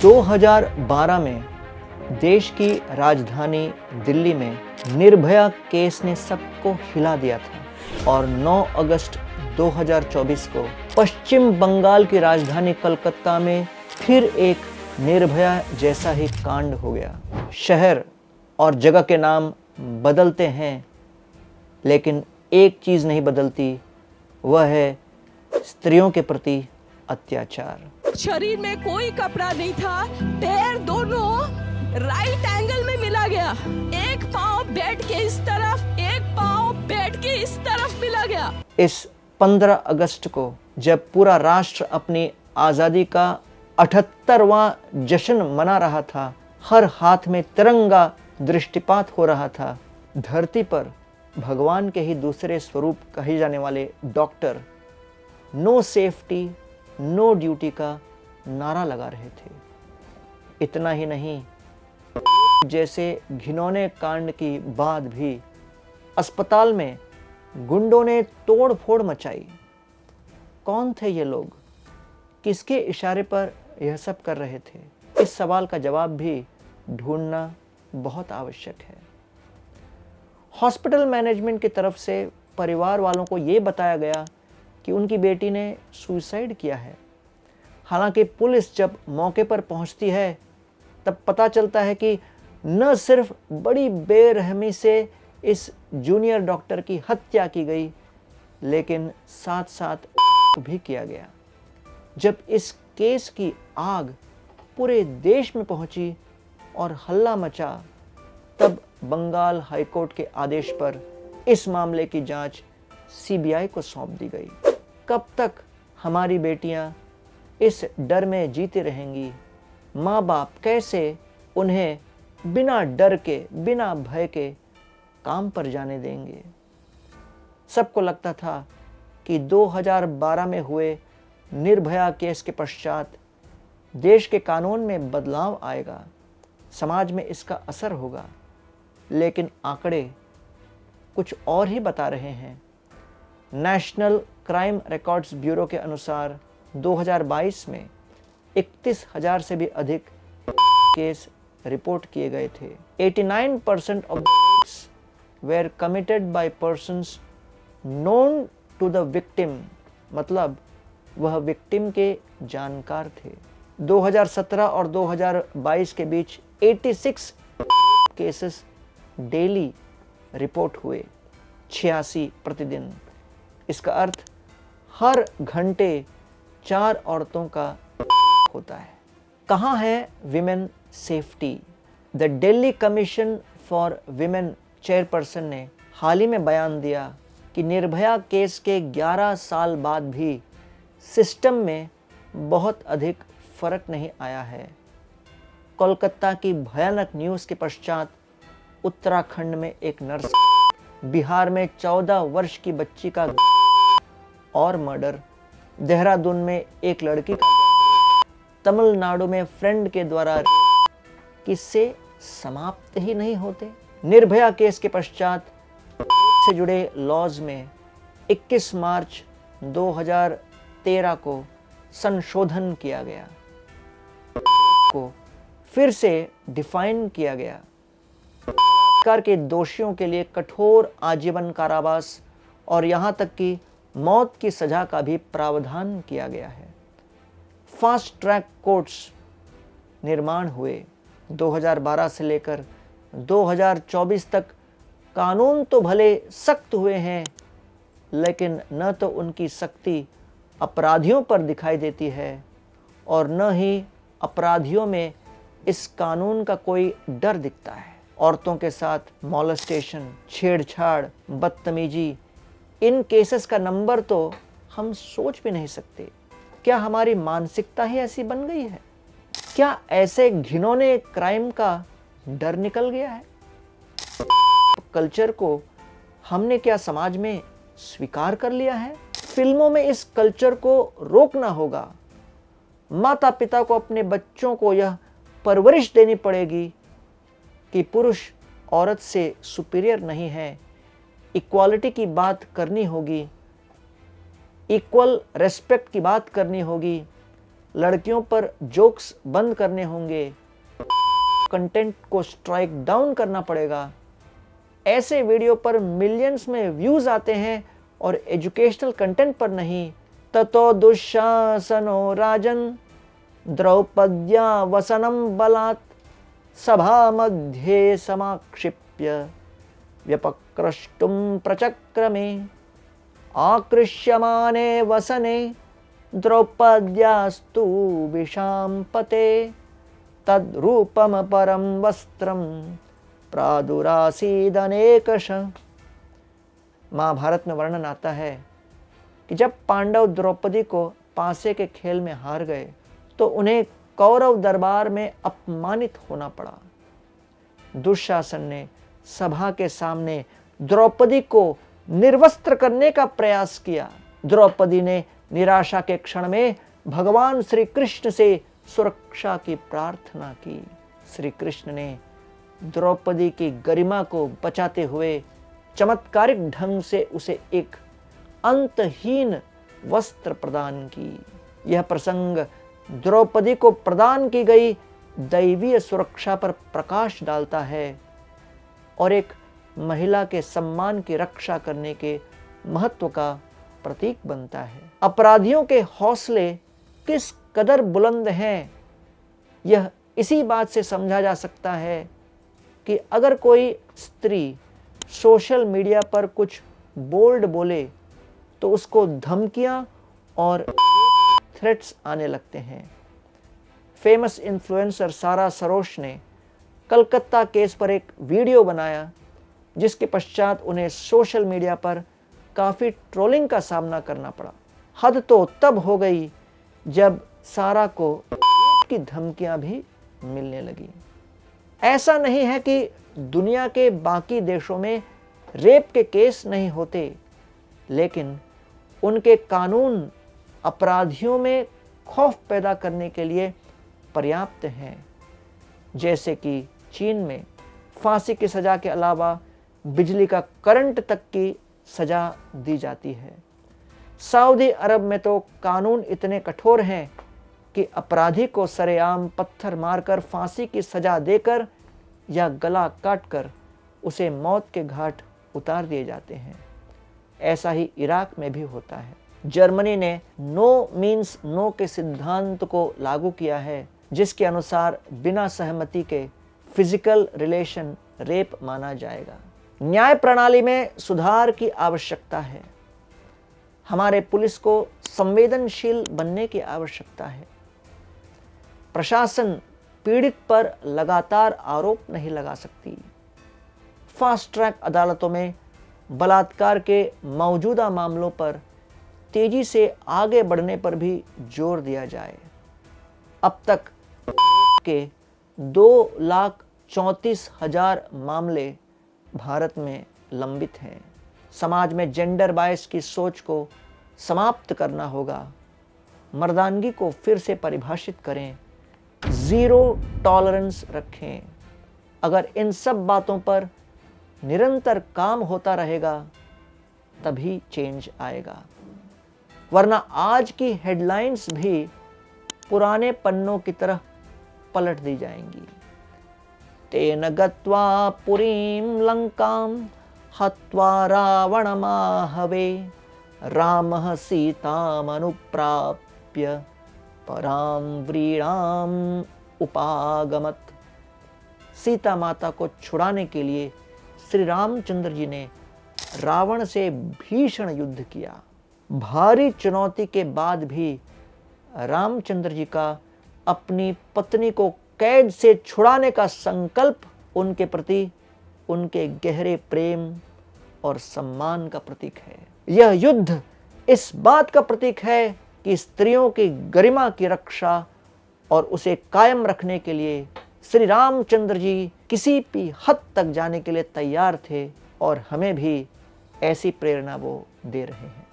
2012 में देश की राजधानी दिल्ली में निर्भया केस ने सबको हिला दिया था और 9 अगस्त 2024 को पश्चिम बंगाल की राजधानी कलकत्ता में फिर एक निर्भया जैसा ही कांड हो गया। शहर और जगह के नाम बदलते हैं, लेकिन एक चीज नहीं बदलती, वह है स्त्रियों के प्रति अत्याचार। शरीर में कोई कपड़ा नहीं था, पैर दोनों राइट एंगल में मिला गया, एक पाँव बेड के इस तरफ, एक पाँव बेड के इस तरफ मिला गया। इस 15 अगस्त को जब पूरा राष्ट्र अपनी आजादी का 78वां जश्न मना रहा था, हर हाथ में तिरंगा दृष्टिपात हो रहा था, धरती पर भगवान के ही दूसरे स्वरूप कहे जाने वाले doctor no safety no duty का नारा लगा रहे थे। इतना ही नहीं, जैसे घिनौने कांड की बाद भी अस्पताल में गुंडों ने तोड़ फोड़ मचाई। कौन थे ये लोग? किसके इशारे पर यह सब कर रहे थे? इस सवाल का जवाब भी ढूंढना बहुत आवश्यक है। हॉस्पिटल मैनेजमेंट की तरफ से परिवार वालों को ये बताया गया कि उनकी बेटी ने सुसाइड किया है। हालांकि पुलिस जब मौके पर पहुंचती है तब पता चलता है कि न सिर्फ बड़ी बेरहमी से इस जूनियर डॉक्टर की हत्या की गई, लेकिन साथ साथ भी किया गया। जब इस केस की आग पूरे देश में पहुंची और हल्ला मचा, तब बंगाल हाईकोर्ट के आदेश पर इस मामले की जांच सीबीआई को सौंप दी गई। कब तक हमारी बेटियां इस डर में जीती रहेंगी? माँ बाप कैसे उन्हें बिना डर के, बिना भय के काम पर जाने देंगे? सबको लगता था कि 2012 में हुए निर्भया केस के पश्चात देश के कानून में बदलाव आएगा, समाज में इसका असर होगा, लेकिन आंकड़े कुछ और ही बता रहे हैं। नेशनल क्राइम रिकॉर्ड्स ब्यूरो के अनुसार 2022 में 31,000 से भी अधिक केस रिपोर्ट किए गए थे। 89% of cases were committed by persons known to the victim, मतलब वह विक्टिम के जानकार थे। 2017 और 2022 के बीच 86 केसेस डेली रिपोर्ट हुए, 86 प्रतिदिन। इसका अर्थ हर घंटे 4 औरतों का होता है। कहाँ है women safety? The Delhi commission for women chairperson ने हाल ही में बयान दिया कि निर्भया केस के 11 साल बाद भी सिस्टम में बहुत अधिक फर्क नहीं आया है। कोलकाता की भयानक न्यूज़ के पश्चात उत्तराखंड में एक नर्स, बिहार में 14 वर्ष की बच्ची का और मर्डर, देहरादून में एक लड़की का, तमिलनाडु में फ्रेंड के द्वारा किस्से समाप्त ही नहीं होते। निर्भया केस के पश्चात से जुड़े लॉज में 21 मार्च 2013 को संशोधन किया गया, को फिर से डिफाइन किया गया। बलात्कार के दोषियों के लिए कठोर आजीवन कारावास और यहां तक कि मौत की सजा का भी प्रावधान किया गया है। फास्ट ट्रैक कोर्ट्स निर्माण हुए। 2012 से लेकर 2024 तक कानून तो भले सख्त हुए हैं, लेकिन न तो उनकी सख्ती अपराधियों पर दिखाई देती है और न ही अपराधियों में इस कानून का कोई डर दिखता है। औरतों के साथ मॉलेस्टेशन, छेड़छाड़, बदतमीजी, इन केसेस का नंबर तो हम सोच भी नहीं सकते। क्या हमारी मानसिकता ही ऐसी बन गई है? क्या ऐसे घिनौने क्राइम का डर निकल गया है? कल्चर को हमने क्या समाज में स्वीकार कर लिया है? फिल्मों में इस कल्चर को रोकना होगा। माता पिता को अपने बच्चों को यह परवरिश देनी पड़ेगी कि पुरुष औरत से सुपीरियर नहीं है। इक्वालिटी की बात करनी होगी, इक्वल रेस्पेक्ट की बात करनी होगी, लड़कियों पर जोक्स बंद करने होंगे, कंटेंट को स्ट्राइक डाउन करना पड़ेगा। ऐसे वीडियो पर मिलियंस में व्यूज आते हैं और एजुकेशनल कंटेंट पर नहीं। ततो दुःशासनो राजन द्रौपद्या वसनं बलात् सभा मध्ये समाक्षिप्य व्यपक्रष्टुं प्रचक्रमे आकृष्यमाने वसने द्रौपद्यास्तु विशाम्पते तद्रूपम परम वस्त्रम प्रादुरासीदनेकश। महाभारत में वर्णन आता है कि जब पांडव द्रौपदी को पासे के खेल में हार गए तो उन्हें कौरव दरबार में अपमानित होना पड़ा। दुशासन ने सभा के सामने द्रौपदी को निर्वस्त्र करने का प्रयास किया। द्रौपदी ने निराशा के क्षण में भगवान श्री कृष्ण से सुरक्षा की प्रार्थना की। श्री कृष्ण ने द्रौपदी की गरिमा को बचाते हुए चमत्कारिक ढंग से उसे एक अंतहीन वस्त्र प्रदान की। यह प्रसंग द्रौपदी को प्रदान की गई दैवीय सुरक्षा पर प्रकाश डालता है और एक महिला के सम्मान की रक्षा करने के महत्व का प्रतीक बनता है। अपराधियों के हौसले किस कदर बुलंद हैं, यह इसी बात से समझा जा सकता है कि अगर कोई स्त्री सोशल मीडिया पर कुछ बोल्ड बोले तो उसको धमकियां और थ्रेट्स आने लगते हैं। फेमस इन्फ्लुएंसर सारा सरोश ने कलकत्ता केस पर एक वीडियो बनाया जिसके पश्चात उन्हें सोशल मीडिया पर काफ़ी ट्रोलिंग का सामना करना पड़ा। हद तो तब हो गई जब सारा को की धमकियां भी मिलने लगी। ऐसा नहीं है कि दुनिया के बाकी देशों में रेप के केस नहीं होते, लेकिन उनके कानून अपराधियों में खौफ पैदा करने के लिए पर्याप्त हैं। जैसे कि चीन में फांसी की सज़ा के अलावा बिजली का करंट तक की सज़ा दी जाती है। सऊदी अरब में तो कानून इतने कठोर हैं कि अपराधी को सरेआम पत्थर मारकर फांसी की सज़ा देकर या गला काटकर उसे मौत के घाट उतार दिए जाते हैं। ऐसा ही इराक में भी होता है। जर्मनी ने नो मीन्स नो के सिद्धांत को लागू किया है, जिसके अनुसार बिना सहमति के फिजिकल रिलेशन रेप माना जाएगा। न्याय प्रणाली में सुधार की आवश्यकता है। हमारे पुलिस को संवेदनशील बनने की आवश्यकता है। प्रशासन पीड़ित पर लगातार आरोप नहीं लगा सकती। फास्ट ट्रैक अदालतों में बलात्कार के मौजूदा मामलों पर तेजी से आगे बढ़ने पर भी जोर दिया जाए। अब तक के 2,34,000 मामले भारत में लंबित हैं। समाज में जेंडर बायस की सोच को समाप्त करना होगा। मर्दानगी को फिर से परिभाषित करें, ज़ीरो टॉलरेंस रखें। अगर इन सब बातों पर निरंतर काम होता रहेगा तभी चेंज आएगा, वरना आज की हेडलाइंस भी पुराने पन्नों की तरह पलट दी जाएंगी। तेन गत्वा पुरीं लंकां हत्वा रावणमाहवे रामः सीतामनुप्राप्य परां व्रीणाम् उपागमत। सीता माता को छुड़ाने के लिए श्री रामचंद्र जी ने रावण से भीषण युद्ध किया। भारी चुनौती के बाद भी रामचंद्र जी का अपनी पत्नी को कैद से छुड़ाने का संकल्प उनके प्रति उनके गहरे प्रेम और सम्मान का प्रतीक है। यह युद्ध इस बात का प्रतीक है कि स्त्रियों की गरिमा की रक्षा और उसे कायम रखने के लिए श्री रामचंद्र जी किसी भी हद तक जाने के लिए तैयार थे और हमें भी ऐसी प्रेरणा वो दे रहे हैं।